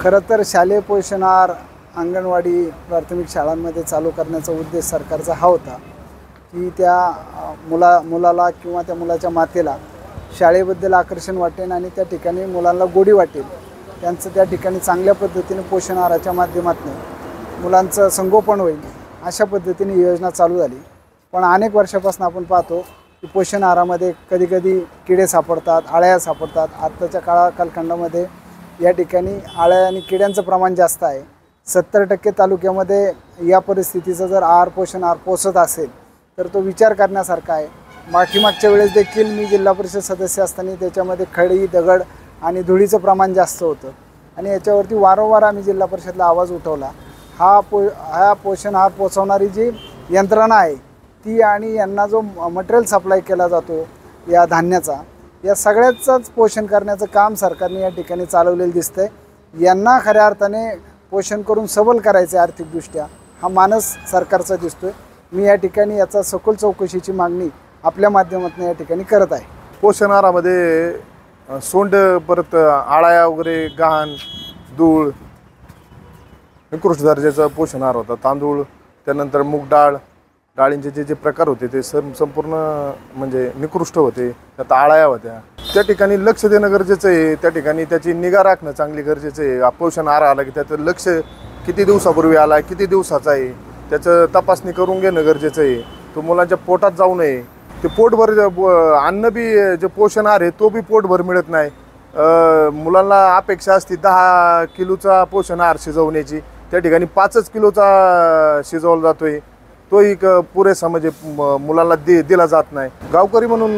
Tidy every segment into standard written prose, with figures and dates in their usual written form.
खरं तर शालेय पोषण आहार अंगणवाडी प्राथमिक शाळांमध्ये चालू करण्याचा उद्देश सरकारचा हा होता की त्या मुलाला किंवा त्या मुलाच्या मातेला शाळेबद्दल आकर्षण वाटेल आणि त्या ठिकाणी मुलांना गोडी वाटेल, त्यांचं त्या ठिकाणी चांगल्या पद्धतीने पोषण आहाराच्या माध्यमातून मुलांचं संगोपन होईल अशा पद्धतीने योजना चालू झाली। पण अनेक वर्षापासून आपण पाहतो की पोषण आहारामध्ये कधी किडे सापडतात, आळ्या सापडतात। आत्ताच्या कालखंडामध्ये या ठिकाणी आळ्या आणि किड्यांचं प्रमाण जास्त आहे। 70% तालुक्यामध्ये या परिस्थितीचा जर पोषण आहार पोचत असेल तर तो विचार करण्यासारखा आहे। मागच्या वेळेस देखील मी जिल्हा परिषद सदस्य असताना त्याच्यामध्ये खडी, दगड आणि धुळीचं प्रमाण जास्त होतं आणि याच्यावरती वारंवार आम्ही जिल्हा परिषदला आवाज उठवला। हा पोषण आहार पोचवणारी जी यंत्रणा आहे ती आणि यांना जो मटेरियल सप्लाय केला जातो या धान्याचा, या सगळ्याचंच पोषण करण्याचं काम सरकारने या ठिकाणी चालवलेलं दिसतंय। यांना खऱ्या अर्थाने पोषण करून सबल करायचं आहे आर्थिकदृष्ट्या, हा मानस सरकारचा दिसतोय। मी या ठिकाणी याचा सखोल चौकशीची मागणी आपल्या माध्यमातून या ठिकाणी करत आहे। पोषण आहारामध्ये सोंड, परत आळ्या वगैरे, गहाण, धूळ, निकृष्ट दर्जाचा पोषण आहार होता। तांदूळ, त्यानंतर मूग डाळ, डाळींचे जे प्रकार होते ते संपूर्ण म्हणजे निकृष्ट होते, त्यात आळ्या होत्या। त्या ठिकाणी लक्ष देणं गरजेचं आहे, त्या ठिकाणी त्याची निगा राखणं चांगली गरजेचं आहे। पोषण आहार आला की त्याचं लक्ष किती दिवसापूर्वी आला, किती दिवसाचा आहे, त्याचं तपासणी करून घेणं गरजेचं आहे। तो मुलांच्या पोटात जाऊ नये, ते पोटभर अन्न बी जे पोषण आहार आहे तो बी पोटभर मिळत नाही। मुलांना अपेक्षा असते 10 किलोचा पोषण आहार शिजवण्याची, त्या ठिकाणी 5 किलोचा शिजवला जातोय, तोही पुरेसा म्हणजे मुलांना दिला जात नाही। गावकरी म्हणून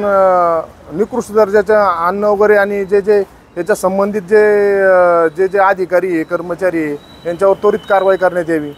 निकृष्ट दर्जाचं अन्न वगैरे आणि जे याच्या संबंधित जे अधिकारी आहे, कर्मचारी आहे, यांच्यावर त्वरित कारवाई करण्यात यावी।